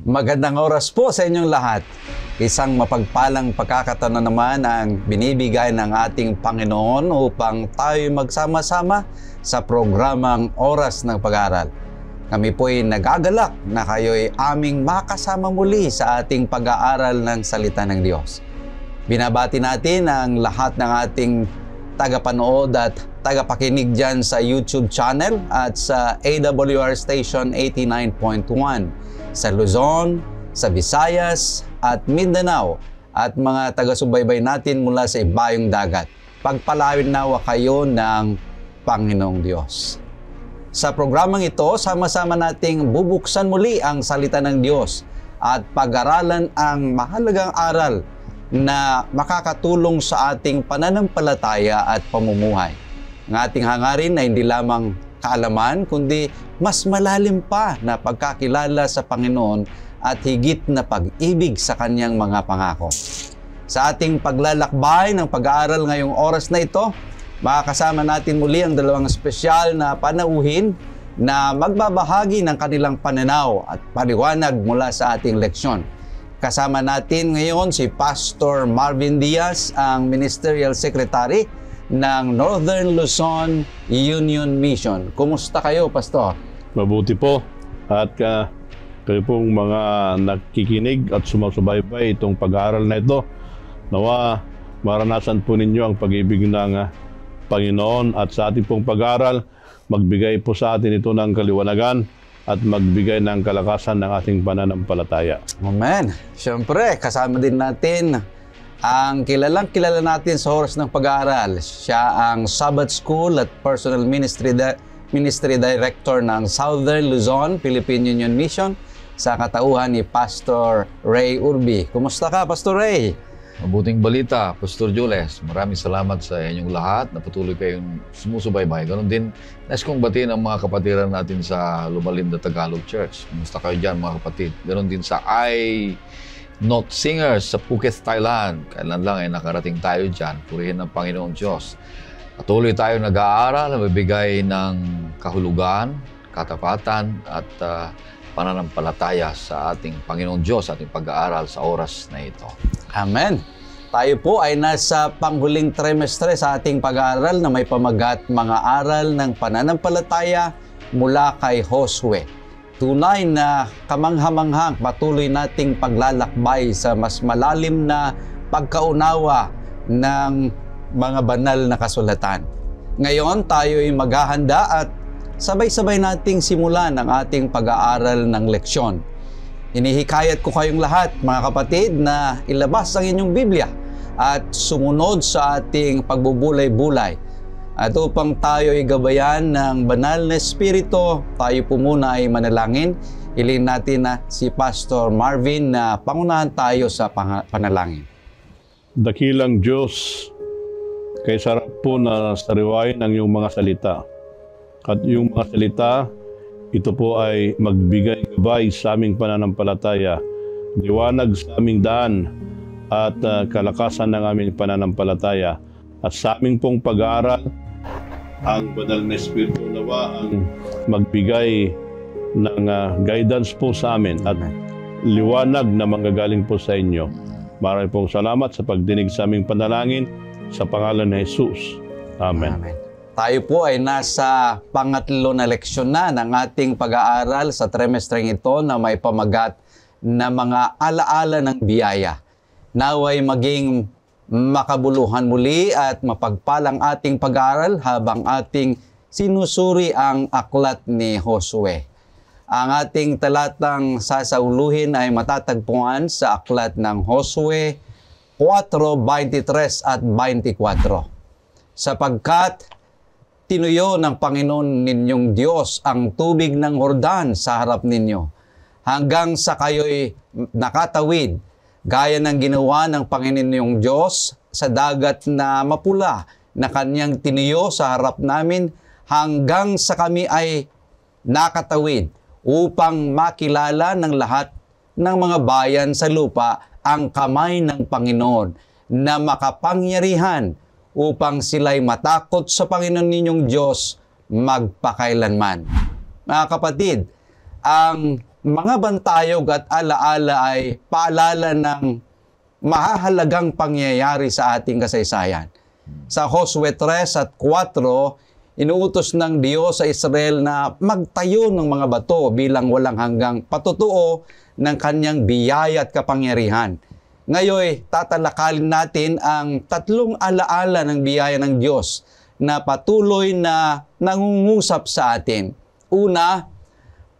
Magandang oras po sa inyong lahat. Isang mapagpalang pagkakataon naman ang binibigay ng ating Panginoon upang tayo magsama-sama sa programang Oras ng Pag-aaral. Kami po'y nagagalak na kayo'y aming makasama muli sa ating pag-aaral ng Salita ng Diyos. Binabati natin ang lahat ng ating tagapanood at tagapakinig dyan sa YouTube channel at sa AWR Station 89.1 sa Luzon, sa Visayas at Mindanao at mga taga-subaybay natin mula sa ibayong dagat. Pagpalain nawa kayo ng Panginoong Diyos. Sa programang ito, sama-sama nating bubuksan muli ang salita ng Diyos at pag-aralan ang mahalagang aral na makakatulong sa ating pananampalataya at pamumuhay. Ang ating hangarin ay hindi lamang kaalaman, kundi mas malalim pa na pagkakilala sa Panginoon at higit na pag-ibig sa Kanyang mga pangako. Sa ating paglalakbay ng pag-aaral ngayong oras na ito, makakasama natin muli ang dalawang espesyal na panauhin na magbabahagi ng kanilang pananaw at paliwanag mula sa ating leksyon. Kasama natin ngayon si Pastor Marvin Diaz, ang Ministerial Secretary ng Northern Luzon Union Mission. Kumusta kayo, Pastor? Mabuti po. At kayo pong mga nakikinig at sumasubaybay itong pag-aaral na ito, nawa maranasan po ninyo ang pag-ibig ng Panginoon at sa ating pong pag-aaral, magbigay po sa atin ito ng kaliwanagan at magbigay ng kalakasan ng ating pananampalataya. Amen. Siyempre, kasama din natin ang kilala natin sa oras ng pag-aaral. Siya ang Sabbath School at Personal Ministry Director ng Southern Luzon Philippine Union Mission sa katauhan ni Pastor Ray Urbi. Kumusta ka, Pastor Ray? Mabuting balita, Pastor Jules. Maraming salamat sa inyong lahat na patuloy kayong sumusubaybay. Ganon din, nais kong batiin ang mga kapatiran natin sa Lumalinda Tagalog Church. Kumusta kayo dyan, mga kapatid? Ganon din sa Note Singers sa Phuket, Thailand. Kailan lang ay nakarating tayo dyan. Purihin ng Panginoong Diyos. Patuloy tayo nag-aaral, nabibigay ng kahulugan, katapatan at pananampalataya sa ating Panginoong Diyos, ating pag-aaral sa oras na ito. Amen. Tayo po ay nasa panghuling trimestre sa ating pag-aaral na may pamagat mga aral ng pananampalataya mula kay Josue. Tunay na kamangha-manghang patuloy nating paglalakbay sa mas malalim na pagkaunawa ng mga banal na kasulatan. Ngayon, tayo'y maghahanda at sabay-sabay nating simulan ang ating pag-aaral ng leksyon. Inihikayat ko kayong lahat, mga kapatid, na ilabas ang inyong Biblia at sumunod sa ating pagbubulay-bulay. At upang tayo ay gabayan ng banal na Espiritu, tayo po muna ay manalangin. Hilingin natin na si Pastor Marvin na pangunahan tayo sa panalangin. Dakilang Diyos, kay sarap po na sariwain ang iyong mga salita. At yung mga salita, ito po ay magbigay gabay sa aming pananampalataya, liwanag sa aming daan at kalakasan ng aming pananampalataya. At sa aming pong pag-aaral, ang banal na Espiritu nawa ang magbigay ng guidance po sa amin at liwanag na manggagaling po sa inyo. Maraming pong salamat sa pagdinig sa aming panalangin sa pangalan ni Jesus. Amen. Amen. Tayo po ay nasa pangatlo na leksyon na ng ating pag-aaral sa trimestreng ito na may pamagat na mga alaala ng biyaya. Naway maging makabuluhan muli at mapagpalang ating pag-aaral habang ating sinusuri ang aklat ni Josue. Ang ating talatang sasauluhin ay matatagpuan sa aklat ng Josue 4:23 at 24. Sapagkat tinuyo ng Panginoon ninyong Diyos ang tubig ng Jordan sa harap ninyo, hanggang sa kayo'y nakatawid, gaya ng ginawa ng Panginoon ninyong Diyos sa dagat na mapula na Kanyang tinuyo sa harap namin, hanggang sa kami ay nakatawid, upang makilala ng lahat ng mga bayan sa lupa ang kamay ng Panginoon na makapangyarihan, upang sila'y matakot sa Panginoon ninyong Diyos magpakailanman. Mga kapatid, ang mga bantayog at alaala ay paalala ng mahahalagang pangyayari sa ating kasaysayan. Sa Josue 3 at 4, inuutos ng Diyos sa Israel na magtayo ng mga bato bilang walang hanggang patutuo ng kanyang biyaya at kapangyarihan. Ngayon, tatalakalin natin ang tatlong alaala ng biyaya ng Diyos na patuloy na nangungusap sa atin. Una,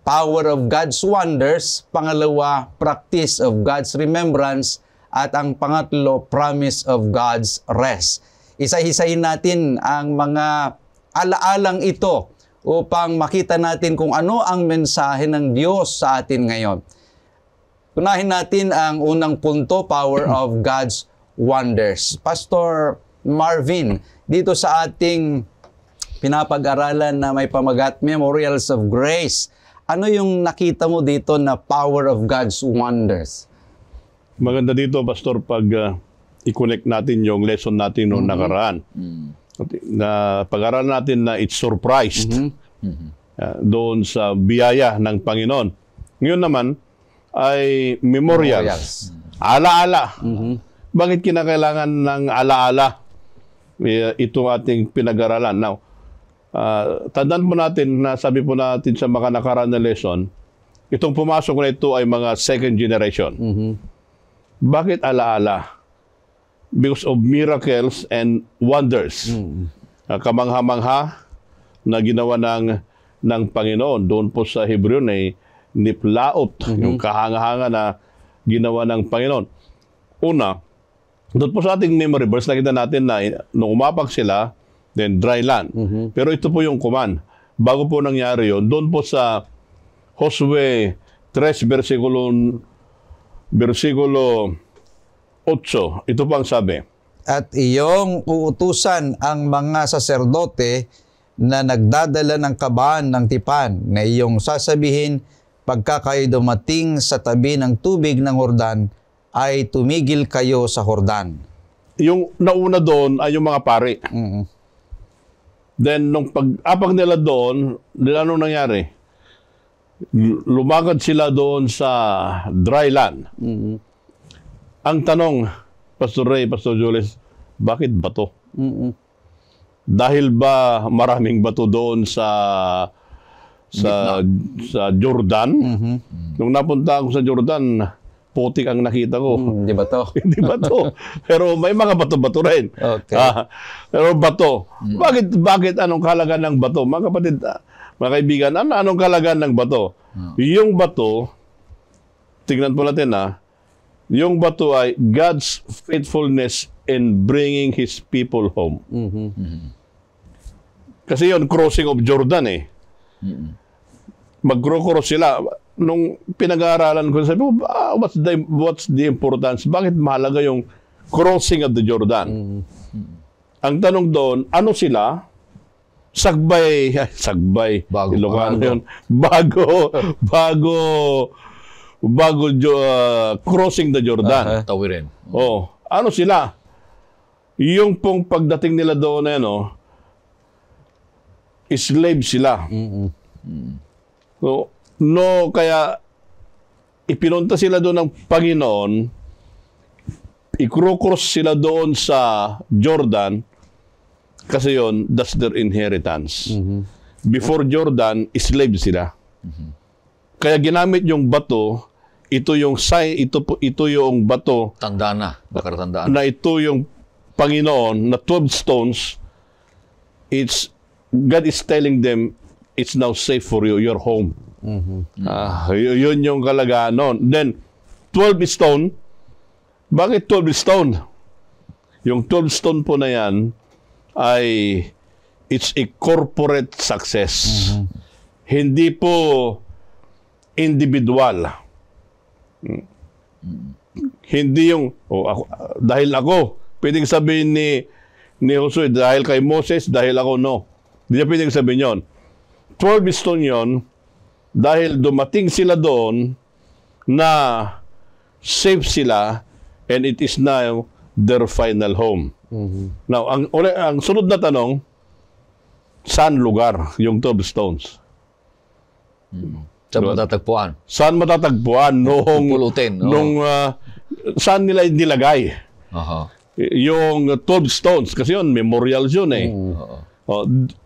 power of God's wonders. Pangalawa, practice of God's remembrance. At ang pangatlo, promise of God's rest. Isa-isahin natin ang mga alaalang ito upang makita natin kung ano ang mensahe ng Diyos sa atin ngayon. Unahin natin ang unang punto, power of God's wonders. Pastor Marvin, dito sa ating pinapag-aralan na may pamagat Memorials of Grace, ano yung nakita mo dito na power of God's wonders? Maganda dito, Pastor, pag i-connect natin yung lesson natin noong nakaraan. Na pag-aralan natin na it's surprised doon sa biyaya ng Panginoon. Ngayon naman ay memorials. Alaala. Bakit kinakailangan ng alaala itong ating pinag-aralan? Now, tandaan po natin na sabi po natin sa mga nakaraan na lesson, itong pumasok na ito ay mga second generation. Bakit alaala? Because of miracles and wonders. Kamangha-mangha na ginawa ng Panginoon. Doon po sa Hebreo ay niplaot, yung kahanga-hanga na ginawa ng Panginoon. Una, doon po sa ating memory verse, nakita natin na nung umapag sila, then dry land. Pero ito po yung command. Bago po nangyari yun, doon po sa Josue 3, versikulo 8, ito po ang sabi. At iyong uutusan ang mga saserdote na nagdadala ng kaban ng tipan na iyong sasabihin pagka kayo dumating sa tabi ng tubig ng Hordan ay tumigil kayo sa Hordan. Yung nauna doon ay yung mga pari. Then nung pag-apag nila doon, anong nangyari? Lumakad sila doon sa dry land. Ang tanong, Pastor Ray, Pastor Jules, bakit bato? Dahil ba maraming bato doon sa Jordan? Nung napunta ako sa Jordan, putik ang nakita ko. Hindi ba to? Hindi bato. Pero may mga bato-bato rin. Okay. Pero bato. Bakit anong kahalagan ng bato? Mga kapatid, mga kaibigan, anong kahalagan ng bato? Yung bato, tignan po natin yung bato ay God's faithfulness in bringing His people home. Kasi yun, crossing of Jordan Mag-cross sila. Nung pinag-aaralan ko, sabi ko, what's the importance? Bakit mahalaga yung crossing of the Jordan? Ang tanong doon, ano sila? Sagbay. Ilocano yun. Bago crossing the Jordan. Tawirin. Ano sila? Yung pong pagdating nila doon slave sila. So, kaya ipinunta sila doon ng Panginoon, i-cross sila doon sa Jordan, kasi yon, that's their inheritance. Before Jordan, slave sila. Kaya ginamit yung bato, ito yung sign, ito yung bato. Tanda na, nakatandaan. Na ito yung Panginoon, na 12 stones, God is telling them, it's now safe for you, you're home. Yun yung kalagaan noon. Then, 12 stone. Bakit 12 stone? Yung 12 stone po na yan ay it's a corporate success. Hindi po individual. Hindi yung dahil ako, pwedeng sabihin ni Josue, dahil kay Moses, dahil ako, no. Hindi niya pwedeng sabihin yun. 12 stone yun, dahil dumating sila doon na safe sila, and it is now their final home. Now, ang sunod na tanong, saan lugar yung 12 stones? Saan matatagpuan? Saan matatagpuan nung Pulutin. saan nila nilagay? Aha. Yung 12 stones, kasi yun, memorials yun eh.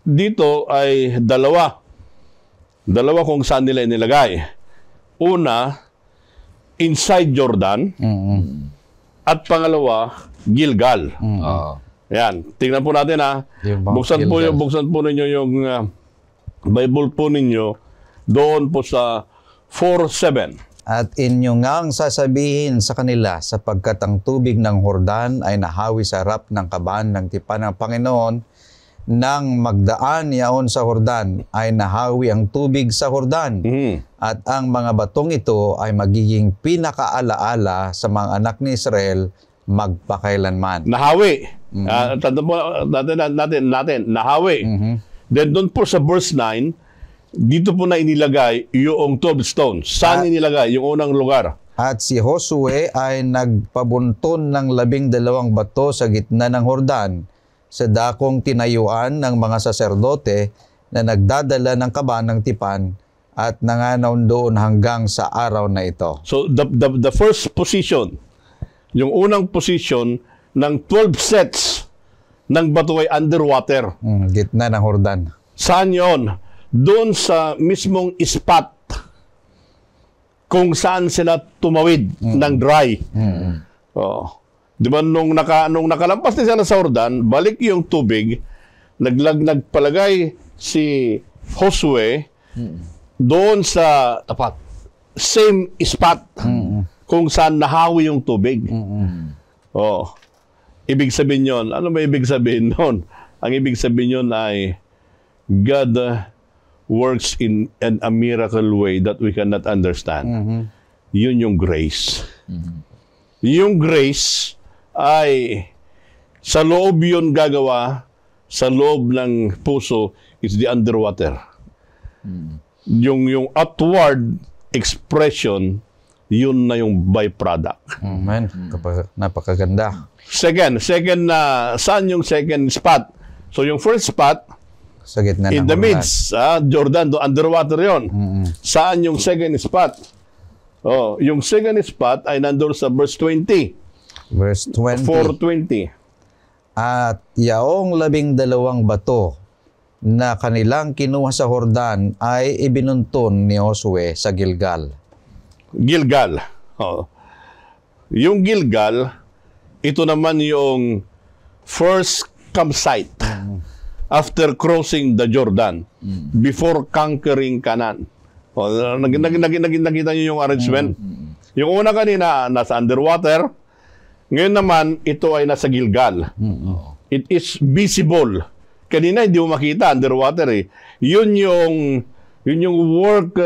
Dito ay dalawa kung saan nila nilagay. Una, inside Jordan, at pangalawa, Gilgal. Yan, tingnan po natin ha. Buksan po ninyo yung Bible po ninyo doon po sa 4:7. At inyo ngang sasabihin sa kanila, sapagkat ang tubig ng Jordan ay nahawi sa harap ng kaban ng tipan ng Panginoon, nang magdaan yaon sa Jordan ay nahawi ang tubig sa Jordan. At ang mga batong ito ay magiging pinakaalaala sa mga anak ni Israel magpakailanman. Nahawi. Tanda po natin, nahawi. Then doon po sa verse 9, dito po na inilagay yung 12 stones. Saan inilagay? Yung unang lugar. At si Josue ay nagpabunton ng 12 bato sa gitna ng Jordan, sa dakong tinayuan ng mga saserdote na nagdadala ng kaban ng tipan, at nanganaw doon hanggang sa araw na ito. So the first position, yung unang position ng 12 sets ng bato ay underwater. Gitna ng Jordan. Saan yon? Doon sa mismong spot kung saan sila tumawid ng dry. Di ba nung nakalampas na sila sa Jordan, balik yung tubig, nagpalagay si Josue doon sa Tapat. same spot kung saan nahawi yung tubig. Ibig sabihin yun, ano ba ibig sabihin nun? Ang ibig sabihin yun ay God works in a miracle way that we cannot understand. Yun yung grace. Yung grace ay sa loob yun gagawa, sa loob ng puso is the underwater. Yung outward expression, yun na yung byproduct. Amen. Napakaganda. Second na, saan yung second spot? So yung first spot, Sa gitna in ng the Jordan. midst, Jordan, underwater yon. Saan yung second spot? Yung second spot ay nandun sa verse 20. Verse 20. 4:20. At yaong 12 bato na kanilang kinuha sa Jordan ay ibinuntun ni Josue sa Gilgal. Gilgal. Yung Gilgal, ito naman yung first campsite after crossing the Jordan, before conquering Canaan. Nakita niyo yung arrangement. Yung una kanina, nasa underwater. Ngayon naman, ito ay nasa Gilgal. It is visible. Kanina, hindi mo makita, underwater eh. Yun yung work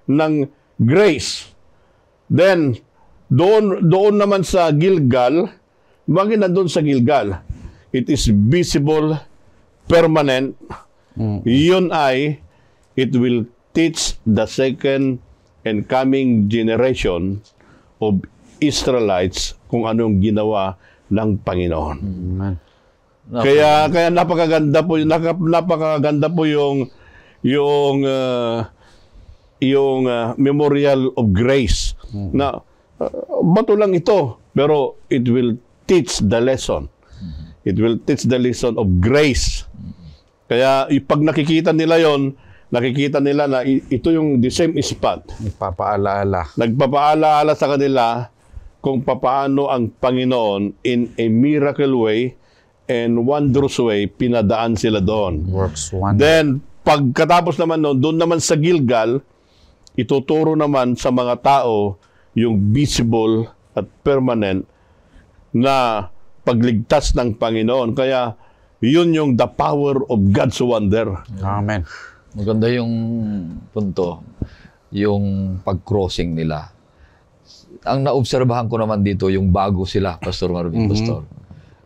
ng grace. Then, doon naman sa Gilgal, bakit nandun sa Gilgal? It is visible, permanent. Yun ay, it will teach the second and coming generation of Israelites kung anong ginawa ng Panginoon. Kaya napakaganda po yung memorial of grace na bato lang ito, pero it will teach the lesson. It will teach the lesson of grace. Kaya pag nakikita nila yon, nakikita nila na ito yung the same spot. Nagpapaalaala sa kanila kung papaano ang Panginoon in a miracle way and wondrous way pinadaan sila doon. Works wonder. Then, pagkatapos naman noon, doon naman sa Gilgal, ituturo naman sa mga tao yung visible at permanent na pagligtas ng Panginoon. Kaya, yun yung the power of God's wonder. Amen. Maganda yung punto, yung pag-crossing nila. Ang naobserbahan ko naman dito, yung bago sila, Pastor Marvin, Pastor.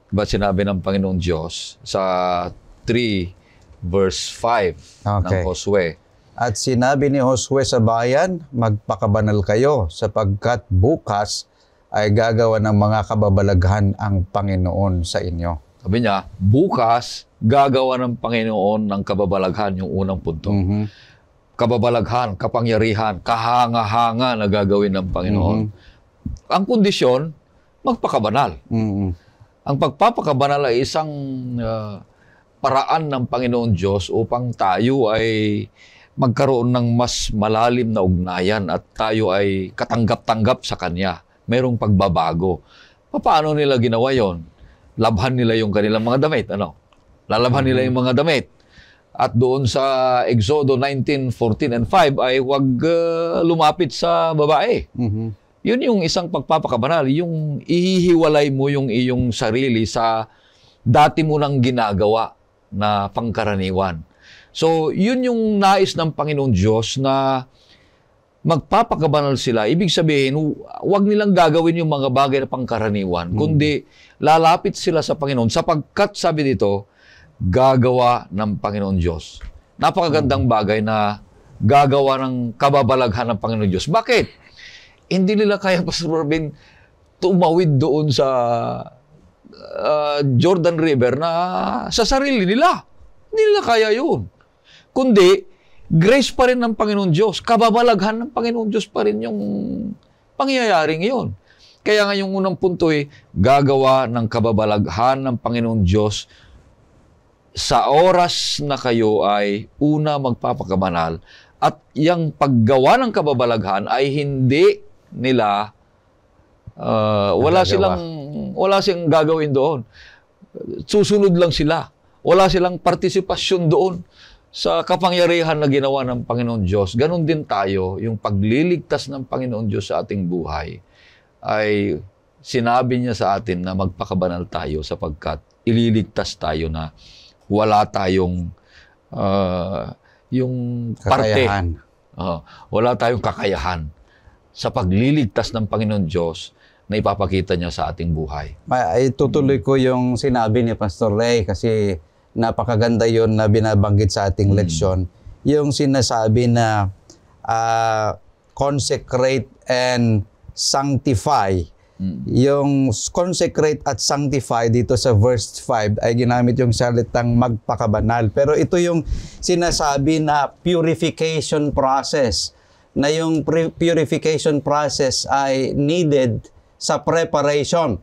Diba sinabi ng Panginoong Diyos sa 3 verse 5 ng Josue. At sinabi ni Josue sa bayan, magpakabanal kayo sapagkat bukas ay gagawa ng mga kababalaghan ang Panginoon sa inyo. Sabi niya, bukas gagawa ng Panginoon ng kababalaghan, yung unang punto. kababalaghan, kapangyarihan, kahanga-hanga na gagawin ng Panginoon. Ang kondisyon, magpakabanal. Ang pagpapakabanal ay isang paraan ng Panginoon Diyos upang tayo ay magkaroon ng mas malalim na ugnayan at tayo ay katanggap-tanggap sa Kanya. Merong pagbabago. Paano nila ginawa yon? Labhan nila yung kanilang mga damit. Lalabhan nila yung mga damit. At doon sa Exodo 19:14 and 5 ay huwag lumapit sa babae. Yun yung isang pagpapakabanal. Yung ihihiwalay mo yung iyong sarili sa dati mo nang ginagawa na pangkaraniwan. So, yun yung nais ng Panginoon Diyos na magpapakabanal sila. Ibig sabihin, huwag nilang gagawin yung mga bagay na pangkaraniwan, kundi lalapit sila sa Panginoon sapagkat, sabi dito, gagawa ng Panginoon Diyos. Napakagandang bagay na gagawa ng kababalaghan ng Panginoon Diyos. Bakit? Hindi nila kaya, Pastor Marvin, tumawid doon sa Jordan River na sa sarili nila. Hindi nila kaya yun. Kundi, grace pa rin ng Panginoon Diyos. Kababalaghan ng Panginoon Diyos pa rin yung pangyayaring yun. Kaya nga yung unang punto gagawa ng kababalaghan ng Panginoon Diyos sa oras na kayo ay una magpapakabanal at yung paggawa ng kababalaghan ay hindi nila wala silang gagawin doon. Susunod lang sila. Wala silang partisipasyon doon sa kapangyarihan na ginawa ng Panginoon Diyos. Ganon din tayo, yung pagliligtas ng Panginoon Diyos sa ating buhay ay sinabi niya sa atin na magpakabanal tayo sapagkat ililigtas tayo na wala tayong yung Kakayahan. wala tayong kakayahan sa pagliligtas ng Panginoon Diyos na ipapakita niya sa ating buhay. Itutuloy ko yung sinabi ni Pastor Ray kasi napakaganda yon na binabanggit sa ating leksyon. Yung sinasabi na consecrate and sanctify. Yung consecrate at sanctify dito sa verse 5 ay ginamit yung salitang magpakabanal. Pero ito yung sinasabi na purification process. Na yung purification process ay needed sa preparation.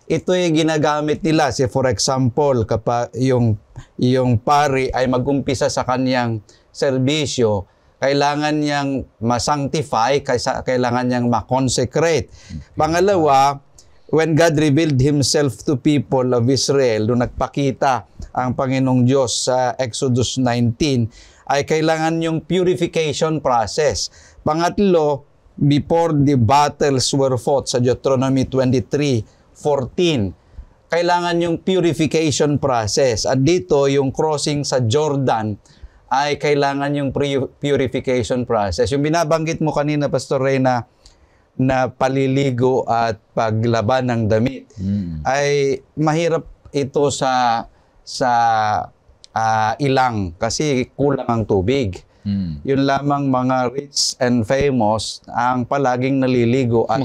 Ito yung ginagamit nila. For example, kapag yung pari ay mag-umpisa sa kanyang serbisyo, kailangan niyang ma-sanctify, kailangan niyang ma-consecrate. Pangalawa, when God revealed Himself to people of Israel, nung nagpakita ang Panginoong Diyos sa Exodus 19, ay kailangan yung purification process. Pangatlo, before the battles were fought sa Deuteronomy 23:14, kailangan yung purification process. At dito, yung crossing sa Jordan ay kailangan yung purification process. Yung binabanggit mo kanina, Pastor Ray, na paliligo at paglaban ng damit, ay mahirap ito sa ilang kasi kulang ang tubig. Yun lamang mga rich and famous ang palaging naliligo at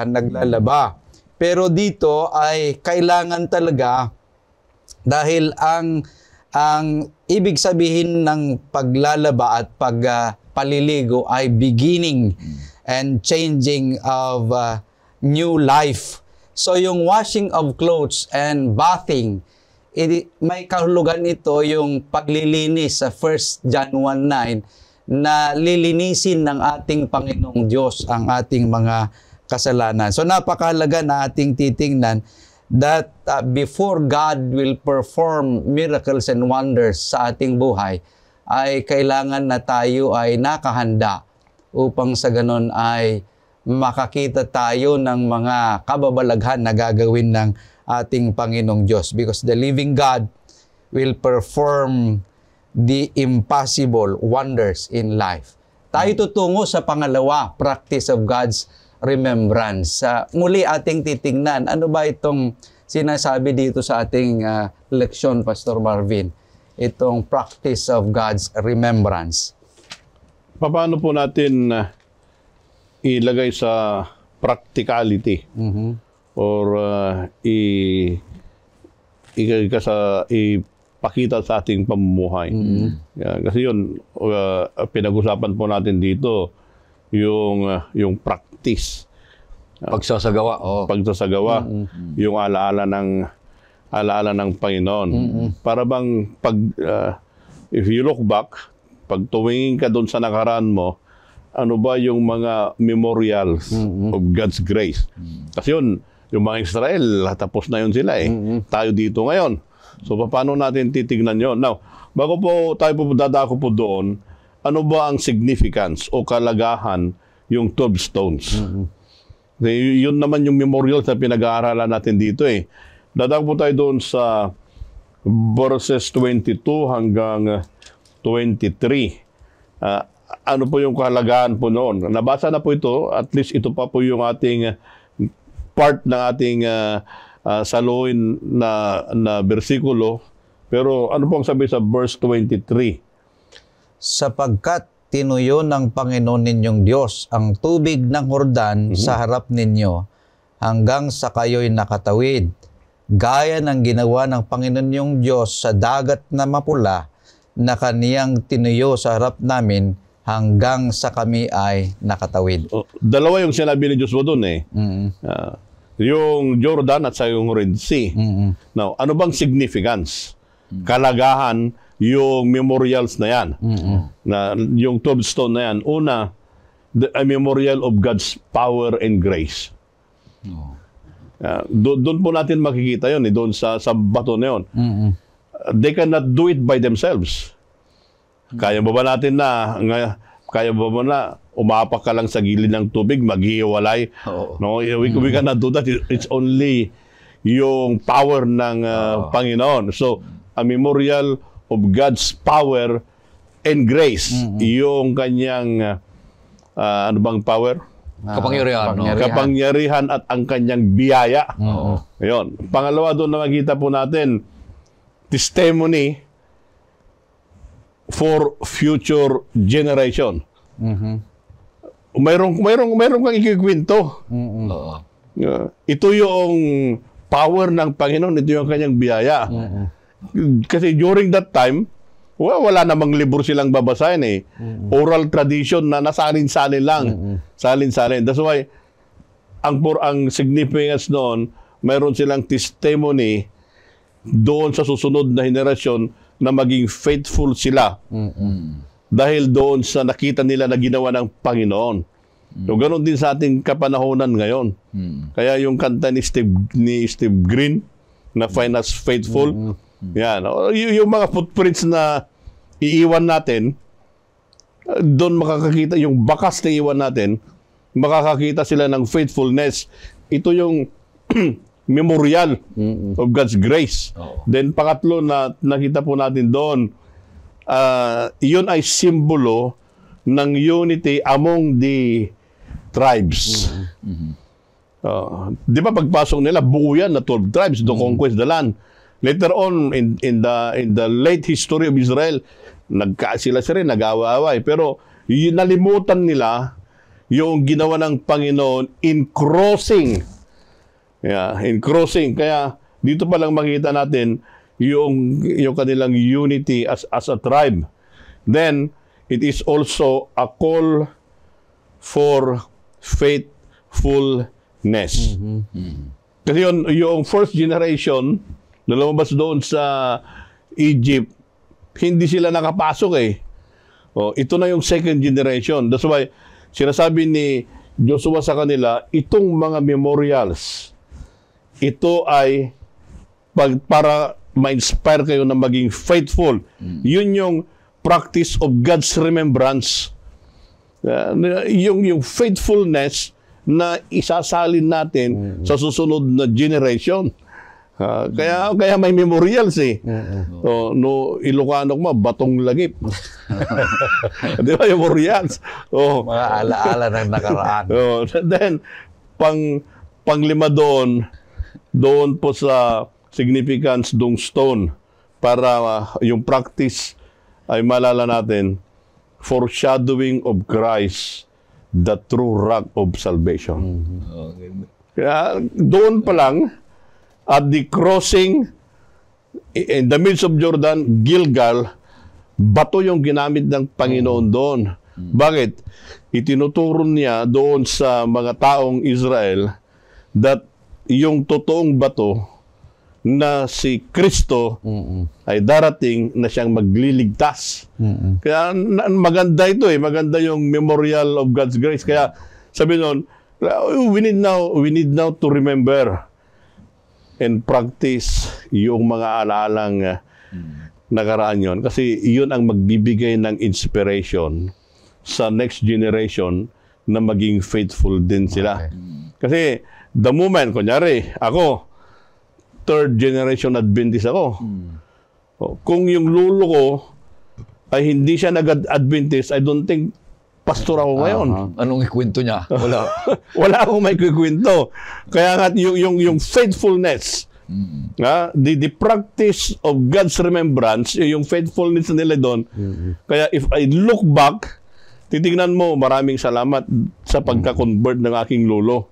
naglalaba. Pero dito ay kailangan talaga dahil ang ibig sabihin ng paglalaba at paliligo ay beginning and changing of new life. So yung washing of clothes and bathing, may kahulugan ito yung paglilinis sa 1 John 1:9 na lilinisin ng ating Panginoong Diyos ang ating mga kasalanan. So napakahalaga na ating titingnan that before God will perform miracles and wonders sa ating buhay, ay kailangan na tayo ay nakahanda upang sa ganon ay makakita tayo ng mga kababalaghan na gagawin ng ating Panginoong Diyos, because the living God will perform the impossible wonders in life. Tayo tutungo sa pangalawa, practice of God's remembrance. Muli ating titingnan, ano ba itong sinasabi dito sa ating leksyon, Pastor Marvin? Itong practice of God's remembrance. Paano po natin ilagay sa practicality? Or pakita sa ating pamumuhay. Kasi yun, pinag-usapan po natin dito, yung practice. Pagsasagawa. Oh. Pagsasagawa, yung alaala ng Panginoon. Para bang if you look back, pag tumingin ka doon sa nakaraan mo, ano ba yung mga memorials of God's grace? Kasi yun, yung mga Israel, tapos na yun sila Tayo dito ngayon. So, paano natin titignan yun? Now, bago po tayo dadako po doon, ano ba ang significance o kalagahan yung 12 stones? Yun naman yung memorials na pinag-aaralan natin dito Dadako po tayo doon sa verses 22 hanggang 23. Ano po yung kahalagahan po noon? Nabasa na po ito, at least ito pa po yung ating part ng ating saluhin na bersikulo. Pero ano pong sabi sa verse 23? Sapagkat tinuyo ng Panginoon ninyong Diyos ang tubig ng Jordan sa harap ninyo hanggang sa kayo'y nakatawid, gaya ng ginawa ng Panginoon ninyong Diyos sa dagat na mapula na kaniyang tinuyo sa harap namin hanggang sa kami ay nakatawid. Dalawa yung sinabi ni Diyos mo doon yung Jordan at sa yung Red Sea. Now, ano bang significance? Kalagahan yung memorials na yan. Na yung 12 stone na yan. Una, a memorial of God's power and grace. Doon po natin makikita yun doon sa bato na yun. They cannot do it by themselves. Kaya ba natin umapak ka lang sa gilid ng tubig, maghihiwalay? No, we cannot do that. It's only yung power ng Panginoon. So, a memorial of God's power and grace. Yung kanyang, ano bang power? Kapangyarihan. Kapangyarihan at ang kanyang biyaya. Ayun. Pangalawa doon na makita po natin, testimony for future generation. Mayroong kang ikikwento. Ito yung power ng Panginoon, ito yung kanyang biyaya. Kasi during that time, wala namang libro silang babasahin Oral tradition na nasalin-salin lang. Salin-salin. That's why, ang significance noon, mayroon silang testimony doon sa susunod na henerasyon na maging faithful sila. Dahil doon sa nakita nila na ginawa ng Panginoon. So, ganoon din sa ating kapanahonan ngayon. Kaya yung kanta ni Steve Green, na Find Us Faithful, yan. Yung mga footprints na iiwan natin, doon makakakita, yung bakas na iiwan natin, makakakita sila ng faithfulness. Ito yung memorial of God's grace. Then pangatlo na nakita po natin doon, yun ay simbolo ng unity among the tribes. Di ba pagpasok nila, buo yan na 12 tribes to conquest the land. Later on, in the late history of Israel, sila rin, nag-awa-away. Pero nalimutan nila yung ginawa ng Panginoon in crossing. In crossing. Kaya dito pa lang makita natin yung kanilang unity as a tribe. Then, it is also a call for faithfulness. Kasi yung first generation na lumabas doon sa Egypt, hindi sila nakapasok ito na yung second generation. That's why, sinasabi ni Joshua sa kanila, itong mga memorials, ito ay para ma-inspire kayo na maging faithful. Yun yung practice of God's remembrance. Yung faithfulness na isasalin natin sa susunod na generation. Kaya may memorials no, Ilocano mo, batong lagip. Di ba, memorials? Mga alaala ng nakaraan. Then, panglima doon po sa significance dong stone para yung practice ay malala natin, foreshadowing of Christ, the true rock of salvation. Kaya doon pa lang, at the crossing, in the midst of Jordan, Gilgal, bato yung ginamit ng Panginoon doon. Bakit? Itinuturo niya doon sa mga taong Israel that yung totoong bato na si Kristo ay darating na siyang magliligtas. Kaya maganda ito maganda yung memorial of God's grace. Kaya sabi noon, we need now to remember and practice yung mga alalang nakaraan yon. Kasi yun ang magbibigay ng inspiration sa next generation na maging faithful din sila. Kasi the moment, kunyari, ako, third generation Adventist ako. Kung yung lulo ko ay hindi siya nag-Adventist, I don't think pastor ako ngayon. Anong ikwento niya? Wala. Wala akong may kikwento. Kaya nga yung faithfulness, the practice of God's remembrance, yung faithfulness nila doon. Kaya if I look back, titingnan mo, maraming salamat sa pagka-convert ng aking lolo.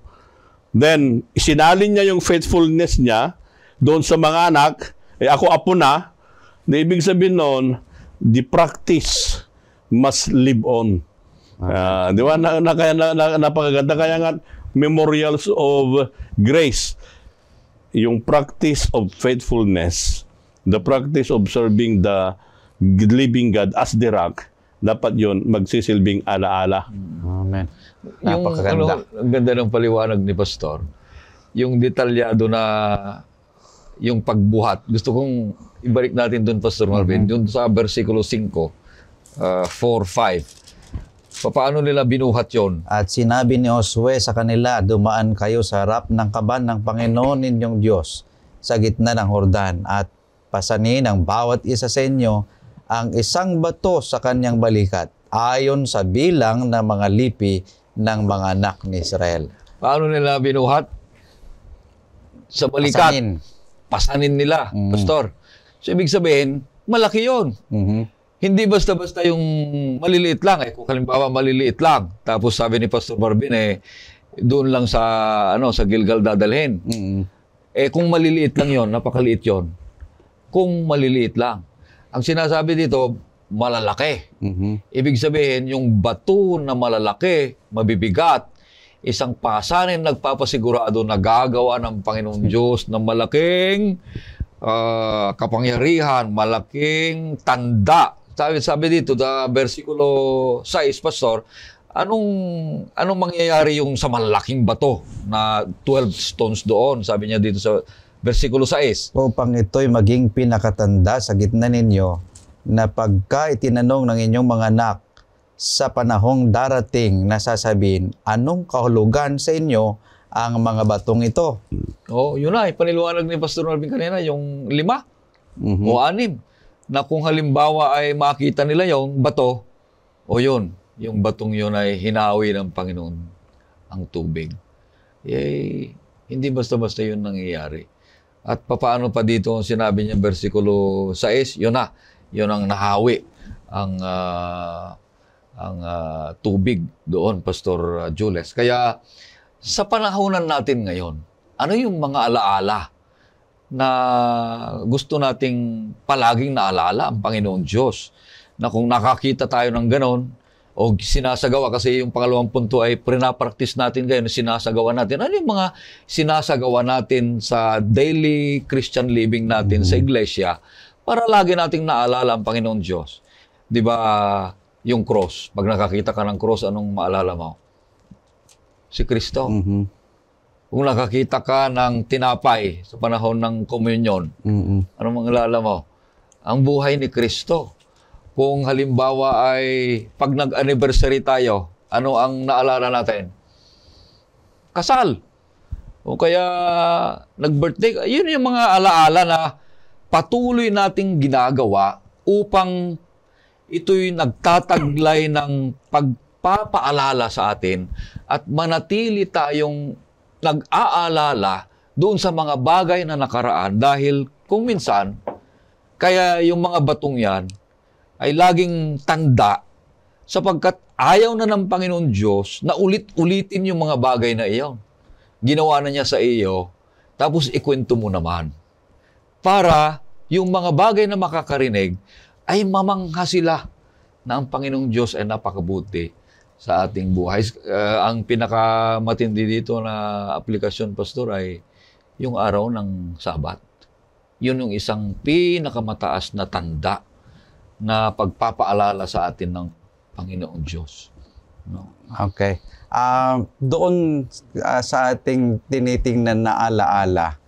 Then, isinalin niya yung faithfulness niya doon sa mga anak, ako apo na, ibig sabihin noon, the practice must live on. Di ba? Napakaganda. Kaya nga, memorials of grace. Yung practice of faithfulness, the practice of serving the living God as the rock, dapat yon magsisilbing alaala. Amen. Napakaganda. Ang ganda ng paliwanag ni Pastor. Yung detalyado na yung pagbuhat. Gusto kong ibalik natin doon, Pastor Marvin, doon sa versikulo 5, 4-5. Paano nila binuhat yon? At sinabi ni Josue sa kanila, dumaan kayo sa harap ng kaban ng Panginoon ninyong Diyos sa gitna ng Jordan at pasanin ang bawat isa sa inyo ang isang bato sa kanyang balikat ayon sa bilang ng mga lipi ng mga anak ni Israel. Paano nila binuhat? Sa balikat. Pasanin nila, Pastor. So, ibig sabihin, malaki yun. Hindi basta-basta yung maliliit lang. Kung halimbawa maliliit lang, tapos sabi ni Pastor Marvin, doon lang sa Gilgal dadalhin. Kung maliliit lang yon, napakaliit yon. Kung maliliit lang. Ang sinasabi dito, malalaki. Ibig sabihin, yung bato na malalaki, mabibigat, isang pasanin nagpapasigurado na gagawa ng Panginoong Diyos ng malaking kapangyarihan, malaking tanda. Sabi dito, versikulo 6, Pastor, anong mangyayari yung sa malaking bato na 12 stones doon? Sabi niya dito sa versikulo 6. Upang ito'y maging pinakatanda sa gitna ninyo na pagka itinanong ng inyong mga anak sa panahong darating na sasabihin, anong kahulugan sa inyo ang mga batong ito? Yun na, ipaniluwanag ni Pastor Marvin kanina, yung 5 o 6. Na kung halimbawa ay makita nila yung bato, yun, yung batong yun ay hinawi ng Panginoon ang tubig. Hindi basta-basta yun nangyayari. At papaano pa dito ang sinabi niya versikulo 6, yun ang nahawi ang tubig doon, Pastor Jules. Kaya sa panahonan natin ngayon, ano yung mga alaala na gusto nating palaging naalala ang Panginoon Diyos? Na kung nakakita tayo ng ganon, o sinasagawa, kasi yung pangalawang punto ay prina-practice natin ngayon, sinasagawa natin. Ano yung mga sinasagawa natin sa daily Christian living natin sa iglesia para lagi nating naalala ang Panginoon Diyos? Di ba yung cross? Pag nakakita ka ng cross, anong maalala mo? Si Kristo. Kung nakakita ka ng tinapay sa panahon ng komunyon, anong maalala mo? Ang buhay ni Kristo. Kung halimbawa ay pag nag-anniversary tayo, ano ang naalala natin? Kasal. O kaya nag-birthday. Yun yung mga alaala na patuloy nating ginagawa upang ito'y nagtataglay ng pagpapaalala sa atin at manatili tayong nag-aalala doon sa mga bagay na nakaraan dahil kung minsan, kaya yung mga batong yan ay laging tanda sapagkat ayaw na ng Panginoon Diyos na ulit-ulitin yung mga bagay na iyon. Ginawa na niya sa iyo, tapos ikwento mo naman. Para yung mga bagay na makakarinig ay mamangha sila na ang Panginoong Diyos ay napakabuti sa ating buhay. Ang pinakamatindi dito na aplikasyon, Pastor, ay yung araw ng Sabat. Yun yung isang pinakamataas na tanda na pagpapaalala sa atin ng Panginoong Diyos. No? Okay. Doon sa ating tinitingnan na alaala,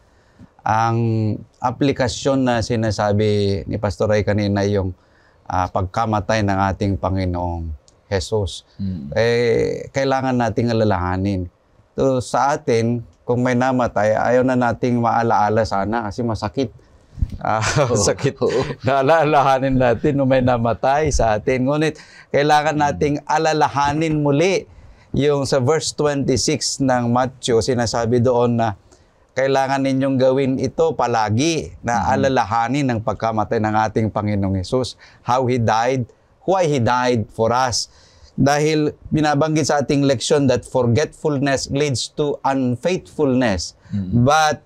ang aplikasyon na sinasabi ni Pastor Ray kanina, yung pagkamatay ng ating Panginoong Jesus, kailangan nating alalahanin. So, sa atin, kung may namatay, ayaw na nating maalaala sana kasi masakit. Sakit. Naalalahanin natin nung may namatay sa atin. Ngunit, kailangan nating alalahanin muli yung sa verse 26 ng Matthew, sinasabi doon na kailangan ninyong gawin ito palagi, na alalahanin ng pagkamatay ng ating Panginoong Hesus, how He died, why He died for us. Dahil binabanggit sa ating leksyon that forgetfulness leads to unfaithfulness, but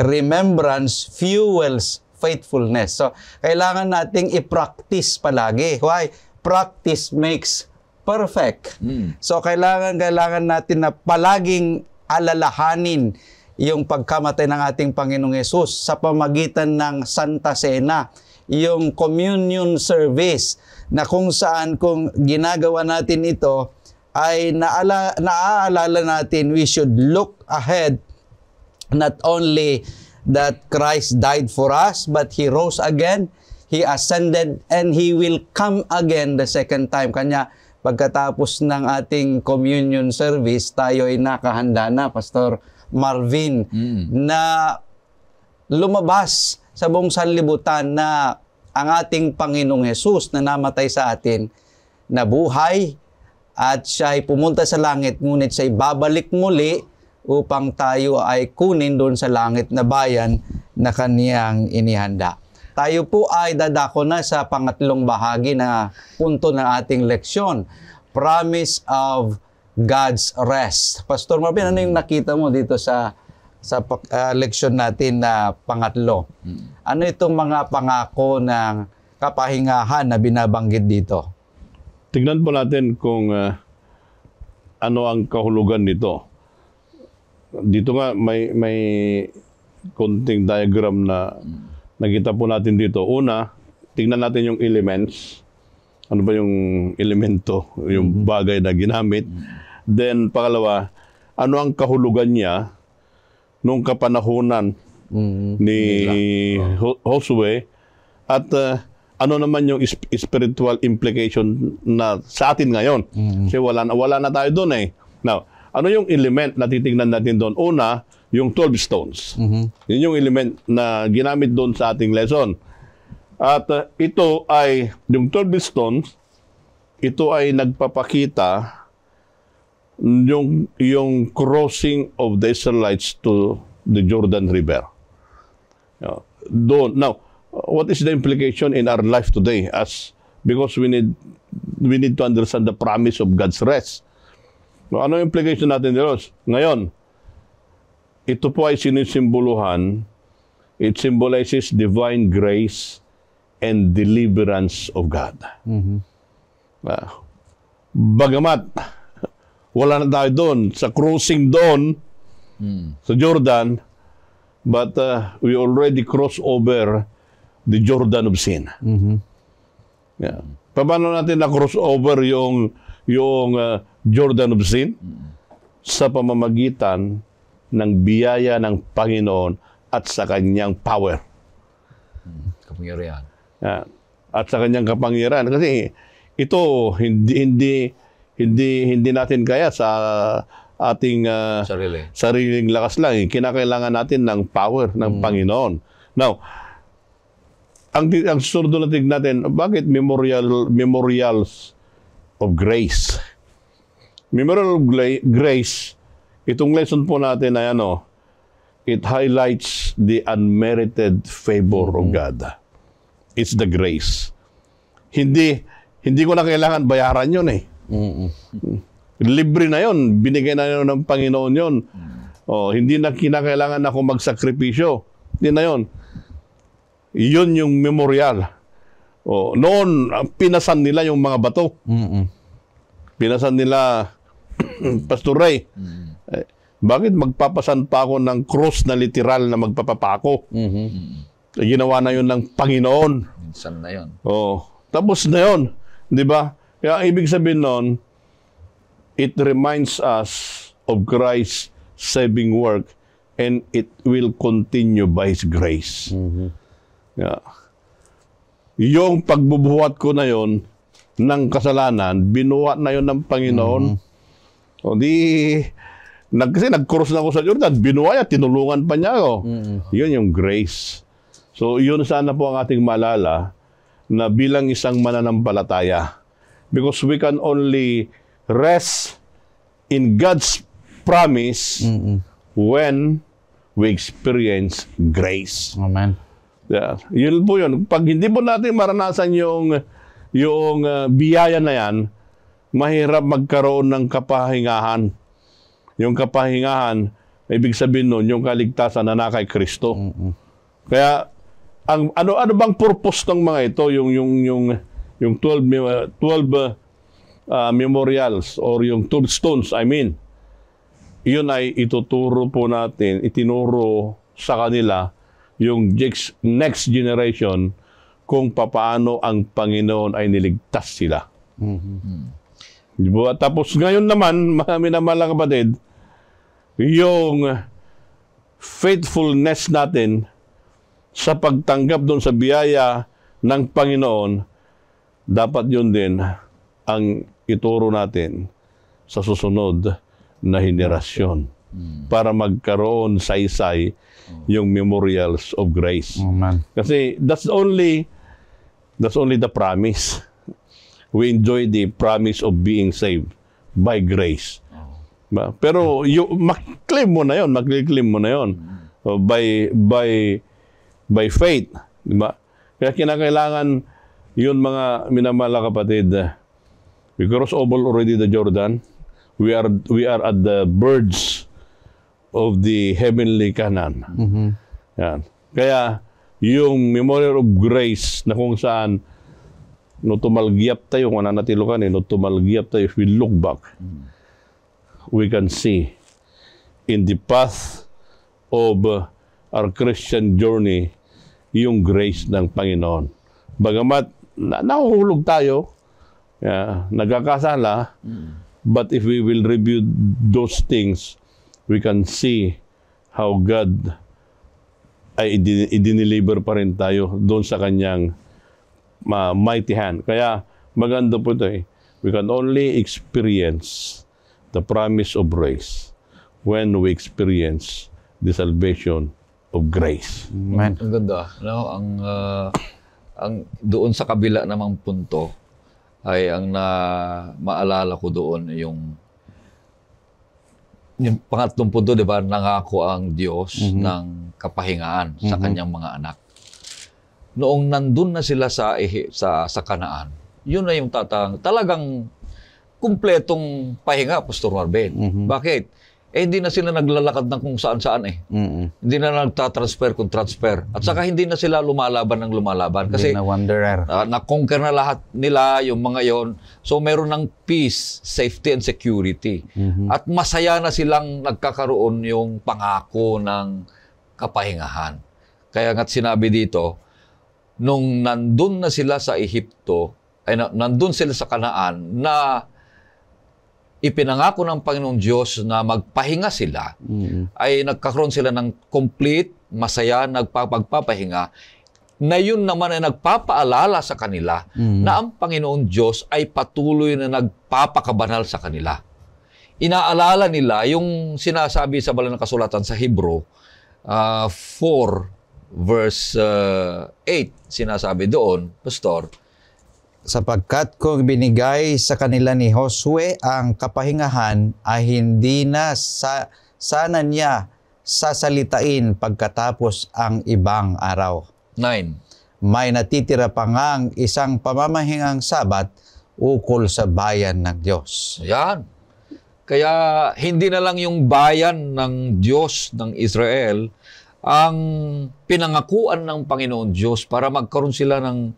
remembrance fuels faithfulness. So, kailangan nating i-practice palagi. Why? Practice makes perfect. So, kailangan natin na palaging alalahanin yung pagkamatay ng ating Panginoong Hesus sa pamagitan ng Santa Cena, yung communion service, na kung saan kung ginagawa natin ito, ay naaalala natin we should look ahead, not only that Christ died for us, but He rose again, He ascended, and He will come again the second time. Kanya, pagkatapos ng ating communion service, tayo ay nakahanda na, Pastor Marvin, na lumabas sa buong sanlibutan na ang ating Panginoong Hesus na namatay sa atin, nabuhay, at siya ay pumunta sa langit, ngunit siya ay babalik muli upang tayo ay kunin doon sa langit na bayan na kaniyang inihanda. Tayo po ay dadako na sa pangatlong bahagi na punto ng ating leksyon, Promise of God's Rest. Pastor Marvin, ano yung nakita mo dito sa leksyon natin na pangatlo? Ano itong mga pangako ng kapahingahan na binabanggit dito? Tignan po natin kung ano ang kahulugan nito. Dito nga may konting diagram na nakita po natin dito. Una, tignan natin yung elements. Ano ba yung elemento, yung bagay na ginamit. Then, pangalawa, ano ang kahulugan niya nung kapanahunan ni Josue, at ano naman yung spiritual implication na sa atin ngayon. Kasi wala na tayo doon eh. Now, ano yung element na titingnan natin doon? Una, yung 12 stones. Yun yung element na ginamit doon sa ating lesson. At ito ay, yung 12 stones, ito ay nagpapakita yung crossing of the Israelites to the Jordan River. Now, what is the implication in our life today? Because we need to understand the promise of God's rest. Ano yung implication natin dito? Ngayon, ito po ay sinisimboluhan. It symbolizes divine grace and deliverance of God. Bagamat wala na tayo doon sa crossing doon sa Jordan, but we already crossed over the Jordan of sin. Paano natin na-cross over yung Jordan of sin? Sa pamamagitan ng biyaya ng Panginoon at sa kanyang power. Kapangyarihan. At sa kanyang kapangyarihan. Kasi ito hindi natin kaya sa ating sariling lakas lang. Kinakailangan natin ng power ng Panginoon. Now, ang susunod na tignan natin, bakit memorials of grace? Memorial of grace, itong lesson po natin ay it highlights the unmerited favor of God. It's the grace. Hindi ko na kailangan bayaran yun eh. Libre na yun. Binigay na yun ng Panginoon yun. Hindi na kinakailangan ako magsakripisyo. Hindi na yun. Yun yung memorial. Noon, pinasan nila yung mga bato. Pinasan nila, Pastor Ray, bakit magpapasan pa ako ng cross na literal na magpapapako? Ginawa na yun ng Panginoon. Minsan na yun. Tapos na yun. Di ba? Kaya ang ibig sabihin nun, it reminds us of Christ's saving work and it will continue by His grace. Yeah. Yung pagbubuhat ko na yon ng kasalanan, binuhat na yon ng Panginoon. Kasi nag-cross na ako sa Jordan, binuhat niya, tinulungan pa niya ako. Yun yung grace. So, yun sana po ang ating maalala na bilang isang mananampalataya. Because we can only rest in God's promise when we experience grace. Amen. Yeah. Yun po yun. Pag hindi po natin maranasan yung biyaya na yan, mahirap magkaroon ng kapahingahan. Yung kapahingahan, ibig sabihin nun, yung kaligtasan na kay Kristo. Kaya, ano bang purpose ng mga ito? Yung 12 memorials or yung tombstones, I mean, yun ay ituturo po natin, itinuro sa kanila yung next generation kung papaano ang Panginoon ay niligtas sila. Diba? Tapos ngayon naman, mga kapatid, yung faithfulness natin sa pagtanggap doon sa biyaya ng Panginoon, dapat yun din ang ituro natin sa susunod na henerasyon para magkaroon saysay yung memorials of grace. Amen. Kasi that's only the promise. We enjoy the promise of being saved by grace. Pero mag-claim mo na yun. By faith. Diba? Kaya kinakailangan yun mga minamahal kapatid. We cross over already the Jordan. We are at the verge of the heavenly Canaan. Yan. Kaya yung memorial of grace na kung saan no tumalgiyap tayo, kung nanatilo ka no tumalgiyap tayo, if we look back, we can see in the path of our Christian journey yung grace ng Panginoon. Bagamat nahuhulog tayo, nagkakasala, but if we will review those things, we can see how God ay i-deliver pa rin tayo doon sa kanyang mighty hand. Kaya maganda po ito we can only experience the promise of grace when we experience the salvation of grace. Amen. Ang ganda. Ang doon sa kabila namang punto ay ang maalala ko doon yung pangatlong punto, di ba, nangako ang Diyos ng kapahingaan sa kanyang mga anak. Noong nandun na sila sa Kanaan, yun na yung talagang kumpletong pahinga, Pastor Marben. Bakit? Hindi na sila naglalakad ng kung saan-saan Hindi na nagtatransfer kung transfer. At saka hindi na sila lumalaban ng lumalaban. Kasi hindi na wanderer. Na-conquer na lahat nila, yung mga yon. So meron ng peace, safety, and security. At masaya na silang nagkakaroon yung pangako ng kapahingahan. Kaya nga't sinabi dito, nung nandun na sila sa Ehipto, nandun sila sa Kanaan, na ipinangako ng Panginoong Diyos na magpahinga sila, ay nagkakaroon sila ng complete, masaya, nagpapagpapahinga, na yun naman ay nagpapaalala sa kanila na ang Panginoong Diyos ay patuloy na nagpapakabanal sa kanila. Inaalala nila yung sinasabi sa Banal na Kasulatan sa Hebrew 4 verse 8, sinasabi doon, Pastor, sapagkat kung binigay sa kanila ni Josue ang kapahingahan ay hindi na sana niya sasalitain pagkatapos ang ibang araw. 9. May natitira pa ngang isang pamamahingang Sabat ukol sa bayan ng Diyos. Ayan. Kaya hindi na lang yung bayan ng Diyos ng Israel ang pinangakuan ng Panginoon Diyos para magkaroon sila ng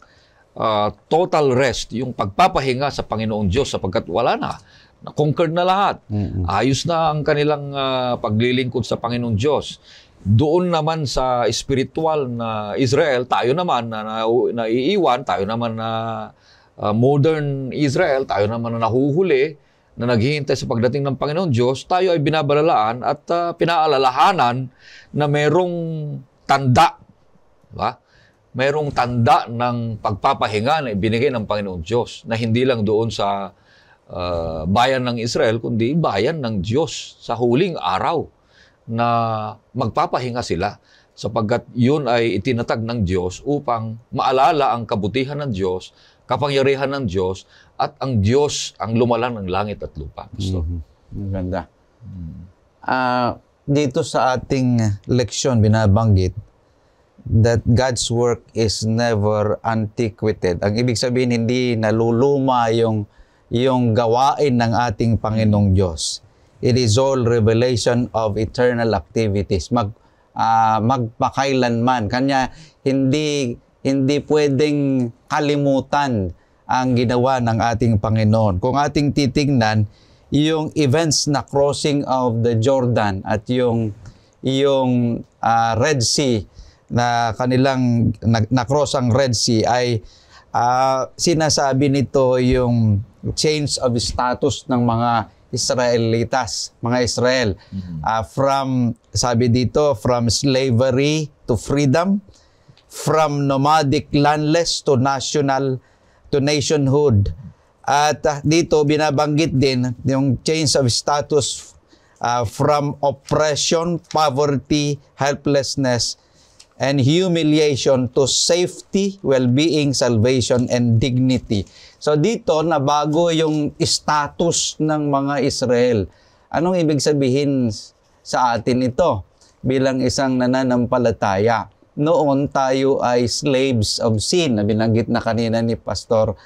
total rest, yung pagpapahinga sa Panginoon Diyos sapagkat wala na. Na-conquered na lahat. Ayos na ang kanilang paglilingkod sa Panginoon Diyos. Doon naman sa spiritual na Israel, tayo naman na naiiwan, tayo naman na modern Israel, tayo naman na nahuhuli, na naghihintay sa pagdating ng Panginoon Diyos, tayo ay binabalalaan at pinaalalahanan na merong tanda. Diba? Merong tanda ng pagpapahinga na ibinigay ng Panginoon Diyos na hindi lang doon sa bayan ng Israel, kundi bayan ng Diyos sa huling araw na magpapahinga sila sapagkat yun ay itinatag ng Diyos upang maalala ang kabutihan ng Diyos, kapangyarihan ng Diyos, at ang Diyos ang lumalang ng langit at lupa. Maganda. Dito sa ating leksyon, binabanggit that God's work is never antiquated. Ang ibig sabihin, hindi naluluma yung gawain ng ating Panginoong Diyos. It is all revelation of eternal activities. Magpakailanman. Kanya hindi pwedeng kalimutan ang ginawa ng ating Panginoon. Kung ating titingnan, yung events na crossing of the Jordan at yung Red Sea na kanilang na-cross ang Red Sea ay sinasabi nito yung change of status ng mga Israelitas, mga Israel. Sabi dito, from slavery to freedom, from nomadic landless to nationhood. At dito binabanggit din yung change of status from oppression, poverty, helplessness, and humiliation to safety, well-being, salvation, and dignity. So dito nabago yung status ng mga Israel. Anong ibig sabihin sa atin ito bilang isang nananampalataya? Noon tayo ay slaves of sin, na binanggit na kanina ni Pastor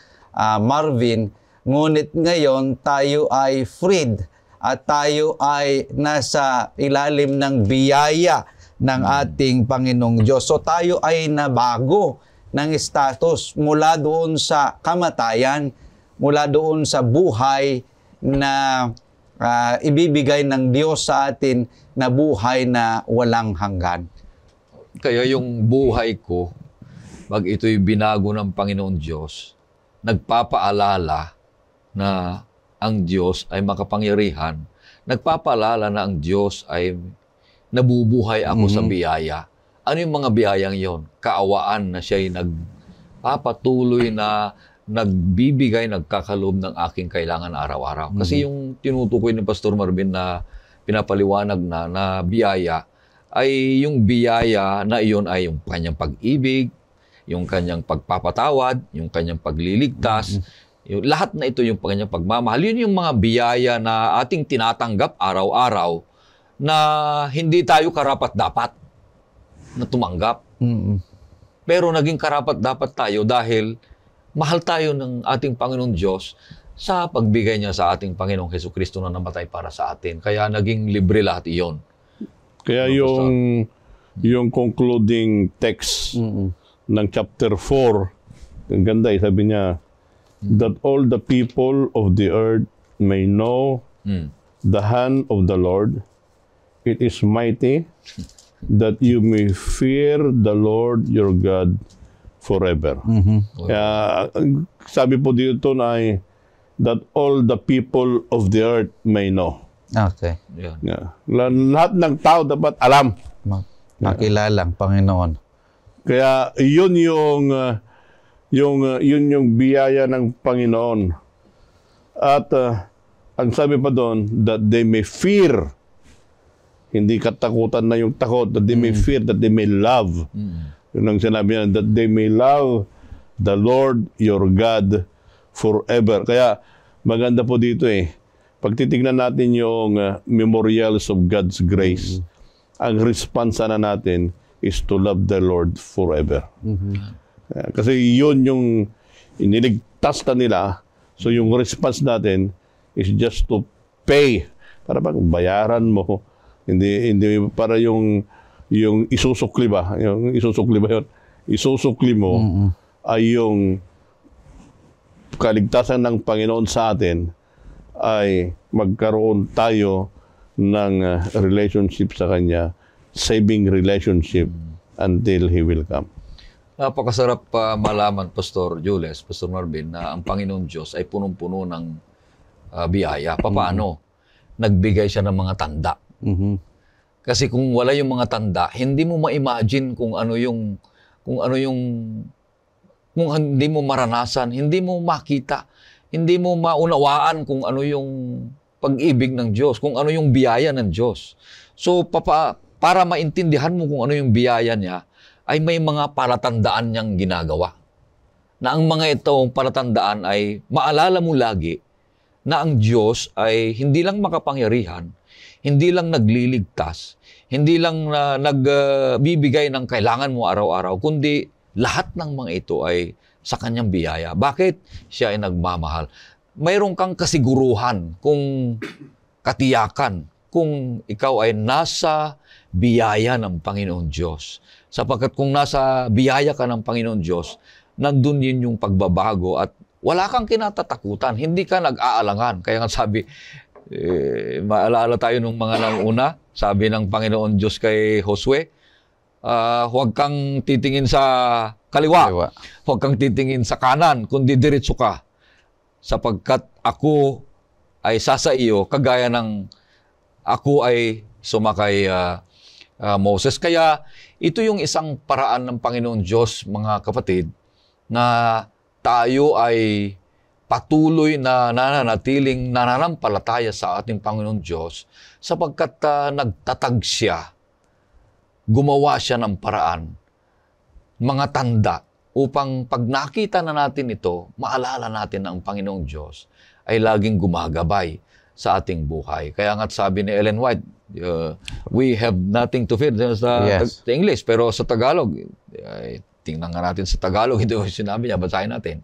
Marvin. Ngunit ngayon tayo ay freed at tayo ay nasa ilalim ng biyaya ng ating Panginoong Diyos. So tayo ay nabago ng status mula doon sa kamatayan, mula doon sa buhay na ibibigay ng Diyos sa atin na buhay na walang hanggan. Kaya yung buhay ko, pag ito'y binago ng Panginoon Diyos, nagpapaalala na ang Diyos ay makapangyarihan, nagpapaalala na ang Diyos ay nabubuhay ako sa biyaya. Ano yung mga biyayang yon? Kaawaan na siya'y nagpapatuloy na nagbibigay, nagkakaloob ng aking kailangan araw-araw. Kasi yung tinutukoy ni Pastor Marvin na pinapaliwanag na biyaya, ay yung biyaya na iyon ay yung kanyang pag-ibig, yung kanyang pagpapatawad, yung kanyang pagliligtas, yung, lahat na ito yung kanyang pagmamahal. Yun yung mga biyaya na ating tinatanggap araw-araw na hindi tayo karapat-dapat na tumanggap. Pero naging karapat-dapat tayo dahil mahal tayo ng ating Panginoon Diyos sa pagbigay niya sa ating Panginoong Hesukristo na namatay para sa atin. Kaya naging libre lahat iyon. Kaya yung concluding text ng chapter 4, ang ganda sabi niya, that all the people of the earth may know the hand of the Lord. It is mighty, that you may fear the Lord your God forever. Kaya sabi po dito na that all the people of the earth may know. Okay. Yeah. Lahat ng tao dapat alam. Makilala ang Panginoon. Kaya yun yung biyaya ng Panginoon. At ang sabi pa doon, that they may fear. Hindi katakutan na yung takot, that they may fear, that they may love. Yun ang sinabi niya, that they may love the Lord your God forever. Kaya maganda po dito pag titignan natin yung memorials of God's grace, ang response na natin is to love the Lord forever. Kasi yun yung iniligtas na nila. So yung response natin is just to pay. Para bang bayaran mo. Hindi para yung yung isusukli ba? Yung isusukli ba yun? Isusukli mo ay yung kaligtasan ng Panginoon sa atin ay magkaroon tayo ng relationship sa Kanya, saving relationship until He will come. Napakasarap malaman, Pastor Jules, Pastor Marvin, na ang Panginoon Diyos ay punong-puno ng biyaya. Paano? Nagbigay siya ng mga tanda. Kasi kung wala yung mga tanda, hindi mo ma-imagine kung hindi mo maranasan, hindi mo makita, hindi mo maunawaan kung ano yung pag-ibig ng Diyos, kung ano yung biyaya ng Diyos. So, para maintindihan mo kung ano yung biyaya niya, ay may mga palatandaan niyang ginagawa. Na ang mga itong palatandaan ay maalala mo lagi na ang Diyos ay hindi lang makapangyarihan, hindi lang nagliligtas, hindi lang nagbibigay ng kailangan mo araw-araw, kundi lahat ng mga ito ay sa kanyang biyaya. Bakit? Siya ay nagmamahal. Mayroon kang kasiguruhan, kung katiyakan, kung ikaw ay nasa biyaya ng Panginoon Diyos. Sapagkat kung nasa biyaya ka ng Panginoon Diyos, nandun yun yung pagbabago at wala kang kinatatakutan, hindi ka nag-aalangan. Kaya nga sabi, maalala tayo nung mga nauna, sabi ng Panginoon Diyos kay Josue, huwag kang titingin sa kaliwa, huwag kang titingin sa kanan, kundi diretso ka. Sapagkat ako ay sasa iyo, kagaya ng ako ay sumakay Moses. Kaya ito yung isang paraan ng Panginoon Diyos, mga kapatid, na tayo ay patuloy na nananatiling nananampalataya sa ating Panginoon Diyos sapagkat nagtatag siya, gumawa siya ng paraan, mga tanda, upang pag nakita na natin ito, maalala natin na ang Panginoong Diyos ay laging gumagabay sa ating buhay. Kaya nga't sabi ni Ellen White, we have nothing to fear sa English, pero sa Tagalog, tingnan nga natin sa Tagalog, ito yung sinabi niya, basahin natin.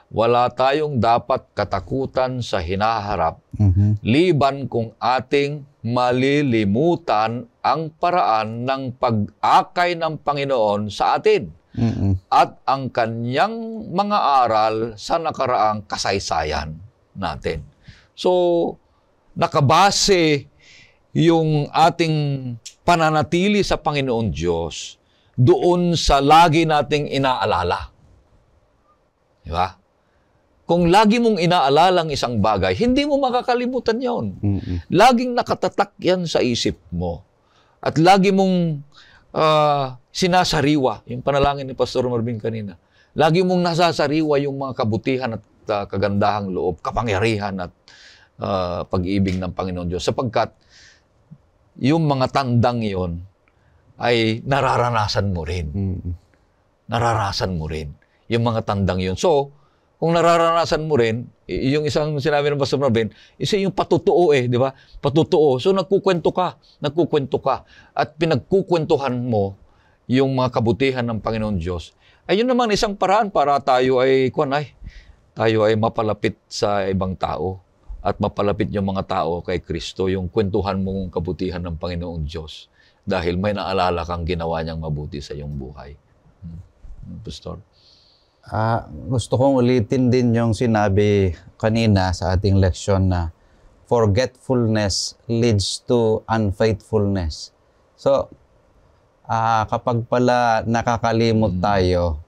Wala tayong dapat katakutan sa hinaharap, liban kung ating malilimutan ang paraan ng pag-akay ng Panginoon sa atin at ang kanyang mga aral sa nakaraang kasaysayan natin. So, nakabase yung ating pananatili sa Panginoon Diyos doon sa lagi nating inaalala. Di ba? Kung lagi mong inaalala ang isang bagay, hindi mo makakalimutan yon. Laging nakatatak yan sa isip mo. At lagi mong sinasariwa, yung panalangin ni Pastor Marvin kanina. Lagi mong nasasariwa yung mga kabutihan at kagandahang loob, kapangyarihan at pag-ibig ng Panginoon Diyos. Sapagkat yung mga tandang yon ay nararanasan mo rin. Nararanasan mo rin yung mga tandang yon. So, kung nararanasan mo rin, yung isang sinabi ng Pastor Marvin, isa yung patutuo di ba? Patutuo. So, nagkukwento ka. At pinagkukwentuhan mo yung mga kabutihan ng Panginoon Diyos. Ayun naman, isang paraan para tayo ay mapalapit sa ibang tao at mapalapit yung mga tao kay Kristo, yung kwentuhan mong kabutihan ng Panginoong Diyos dahil may naalala kang ginawa niyang mabuti sa iyong buhay. Pastor? Gusto kong ulitin din yung sinabi kanina sa ating leksyon na forgetfulness leads to unfaithfulness. So, kapag pala nakakalimot tayo,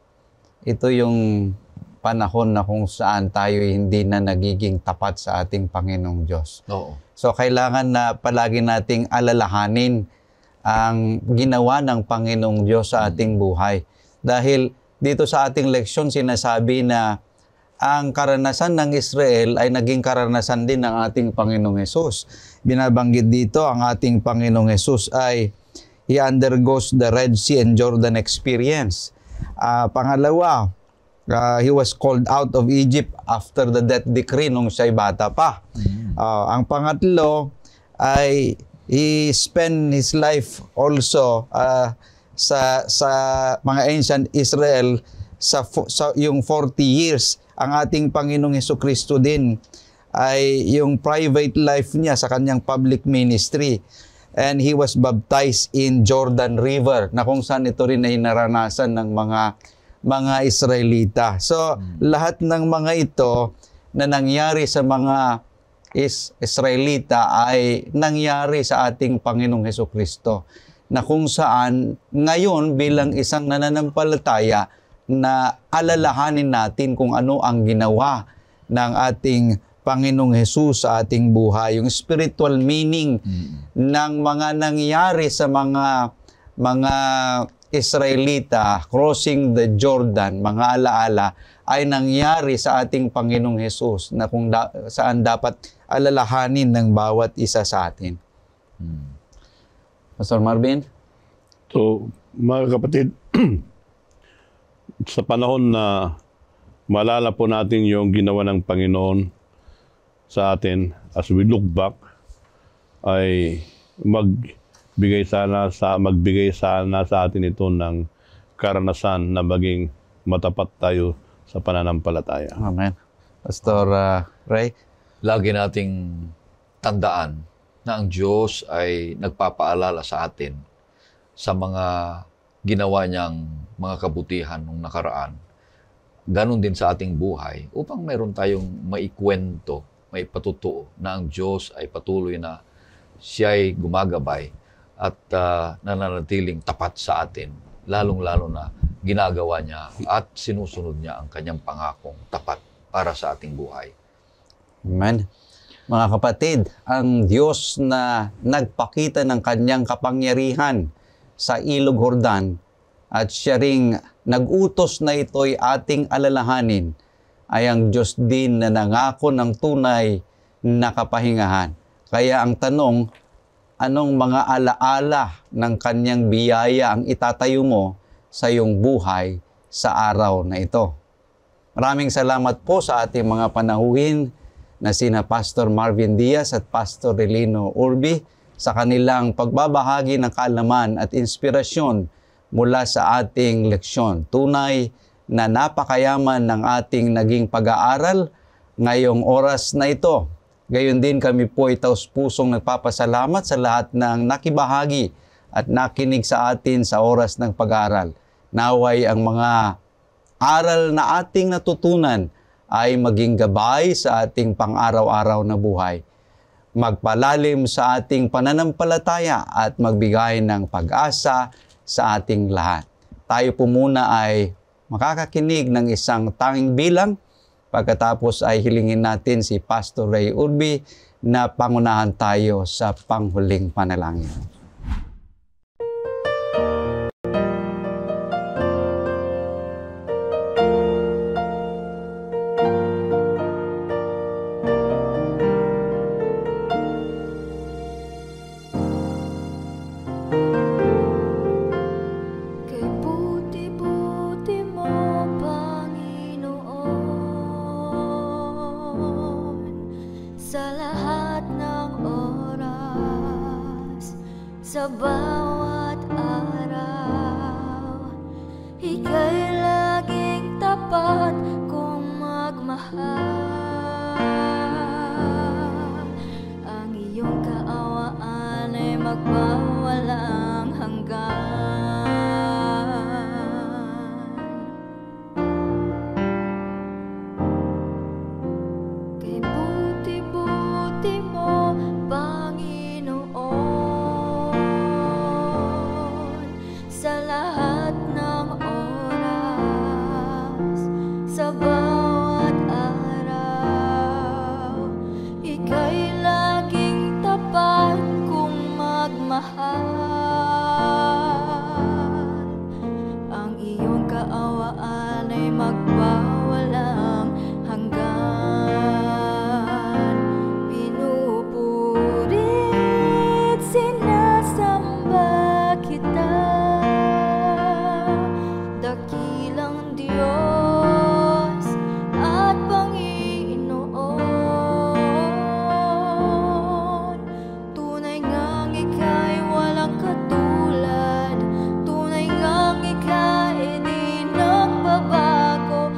ito yung panahon na kung saan tayo hindi na nagiging tapat sa ating Panginoong Diyos. Oo. So, kailangan na palagi nating alalahanin ang ginawa ng Panginoong Diyos sa ating buhay. Dahil dito sa ating leksyon, sinasabi na ang karanasan ng Israel ay naging karanasan din ng ating Panginoong Hesus. Binabanggit dito, ang ating Panginoong Hesus ay He undergoes the Red Sea and Jordan experience. Pangalawa, He was called out of Egypt after the death decree nung siya'y bata pa. Ang pangatlo ay He spent His life also sa mga ancient Israel sa yung 40 years. Ang ating Panginoong Hesukristo din ay yung private life niya sa kanyang public ministry and he was baptized in Jordan River, na kung saan ito rin ay naranasan ng mga Israelita. So, lahat ng mga ito na nangyari sa mga Israelita ay nangyari sa ating Panginoong Hesukristo, na kung saan ngayon bilang isang nananampalataya na alalahanin natin kung ano ang ginawa ng ating Panginoong Hesus sa ating buhay. Yung spiritual meaning ng mga nangyari sa mga Israelita crossing the Jordan, mga alaala, ay nangyari sa ating Panginoong Hesus, na kung saan dapat alalahanin ng bawat isa sa atin. Pastor Marvin? So, mga kapatid, sa panahon na malala po natin yung ginawa ng Panginoon sa atin, as we look back, ay magbigay sana sa atin ito ng karanasan na maging matapat tayo sa pananampalataya. Amen. Pastor Ray? Lagi nating tandaan na ang Diyos ay nagpapaalala sa atin sa mga ginawa niyang mga kabutihan nung nakaraan. Ganon din sa ating buhay upang mayroon tayong maikwento, maipatutuo na ang Diyos ay patuloy na siya ay gumagabay at nananatiling tapat sa atin, lalong-lalo na ginagawa niya at sinusunod niya ang kanyang pangakong tapat para sa ating buhay. Amen. Mga kapatid, ang Diyos na nagpakita ng kanyang kapangyarihan sa Ilog Jordan at siya ring nag-utos na ito'y ating alalahanin, ay ang Diyos din na nangako ng tunay na kapahingahan. Kaya ang tanong, anong mga alaala ng kanyang biyaya ang itatayo mo sa iyong buhay sa araw na ito? Maraming salamat po sa ating mga panahuhin na sina Pastor Marvin Diaz at Pastor Relino Urbi sa kanilang pagbabahagi ng kaalaman at inspirasyon mula sa ating leksyon. Tunay na napakayaman ng ating naging pag-aaral ngayong oras na ito. Gayon din kami po ay taus-pusong nagpapasalamat sa lahat ng nakibahagi at nakinig sa atin sa oras ng pag-aaral. Naway ang mga aral na ating natutunan ay maging gabay sa ating pang-araw-araw na buhay, magpalalim sa ating pananampalataya at magbigay ng pag-asa sa ating lahat. Tayo po muna ay makakakinig ng isang tanging bilang, pagkatapos ay hilingin natin si Pastor Ray Urbi na pangunahan tayo sa panghuling panalangin. Sa bawat araw, ika'y laging tapat kong magmahal. Ang iyong kaawaan ay magpawalang hanggan. Kay buti-buti mo, sa lahat ng oras, sa bawat araw, ika'y laging tapat kong magmahal. Ang iyong kaawaan ay magpawalang hanggan. Pinupurit, sinasamba kita, dakilang Diyos at Panginoon. Tunay ngang ika'y walang katulad, tunay ngang ika'y di nagbabago,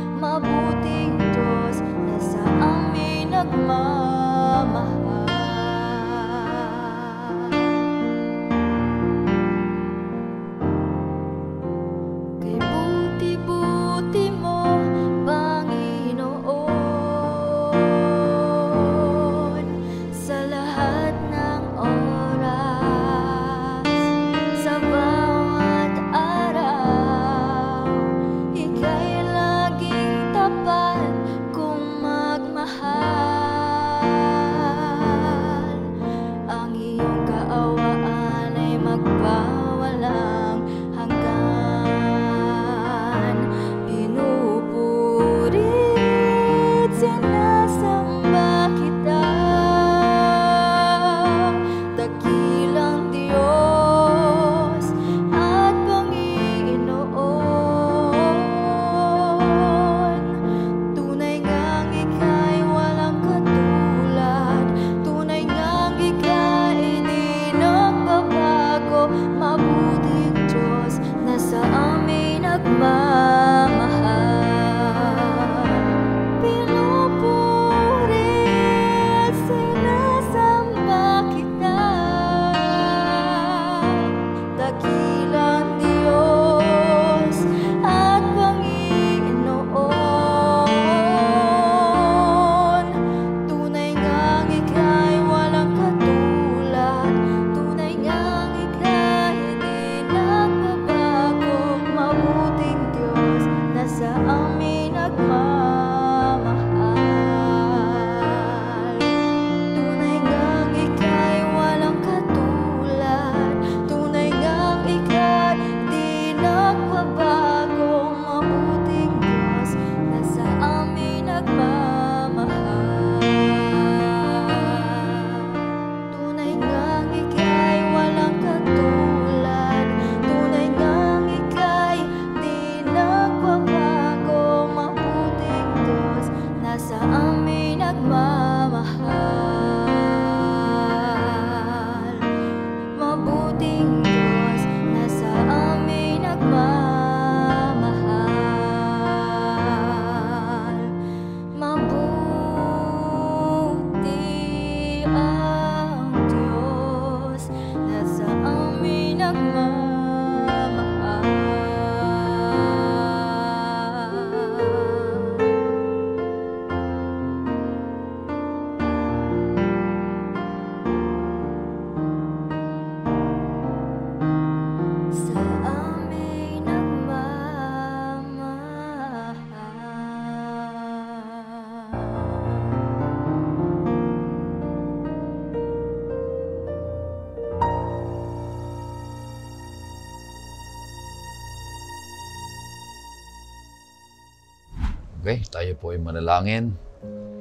Okay, tayo po ay manalangin.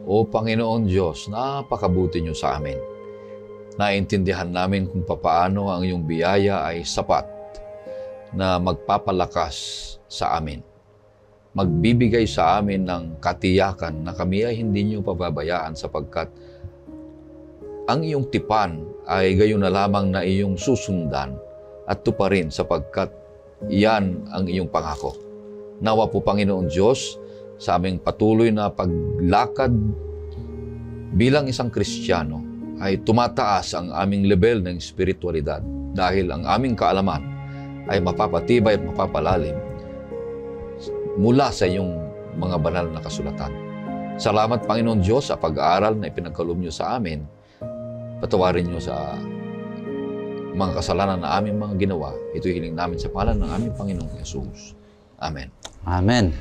O Panginoon Diyos, napakabuti niyo sa amin. Naintindihan namin kung papaano ang iyong biyaya ay sapat na magpapalakas sa amin. Magbibigay sa amin ng katiyakan na kami ay hindi niyo pababayaan sapagkat ang iyong tipan ay gayon na lamang na iyong susundan at tuparin sapagkat iyan ang iyong pangako. Nawa po Panginoon Diyos, sa aming patuloy na paglakad bilang isang Kristiyano ay tumataas ang aming level ng espiritualidad dahil ang aming kaalaman ay mapapatibay at mapapalalim mula sa iyong mga banal na kasulatan. Salamat Panginoon Diyos sa pag-aaral na ipinagkaloob niyo sa amin. Patawarin niyo sa mga kasalanan na aming mga ginawa. Ito'y hiling namin sa pangalan ng aming Panginoong Yesus. Amen. Amen.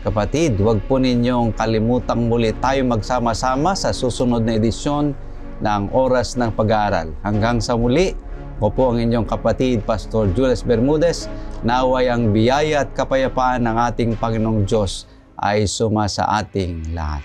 Kapatid, huwag po ninyong kalimutang muli tayo magsama-sama sa susunod na edisyon ng Oras ng Pag-aaral. Hanggang sa muli, ako po ang inyong kapatid, Pastor Jules Bermudez. Naway ang biyaya at kapayapaan ng ating Panginoong Diyos ay suma sa ating lahat.